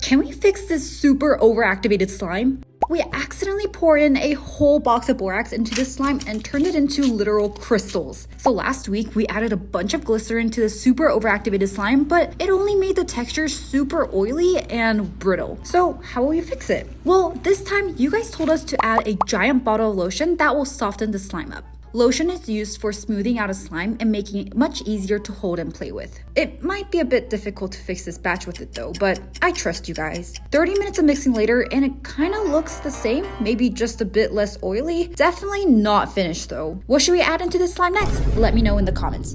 Can we fix this super overactivated slime? We accidentally poured in a whole box of borax into this slime and turned it into literal crystals. So last week we added a bunch of glycerin to the super overactivated slime, but it only made the texture super oily and brittle. So how will we fix it? Well, this time you guys told us to add a giant bottle of lotion that will soften the slime up. Lotion is used for smoothing out a slime and making it much easier to hold and play with. It might be a bit difficult to fix this batch with it though, but I trust you guys. 30 minutes of mixing later and it kind of looks the same, maybe just a bit less oily. Definitely not finished though. What should we add into this slime next? Let me know in the comments.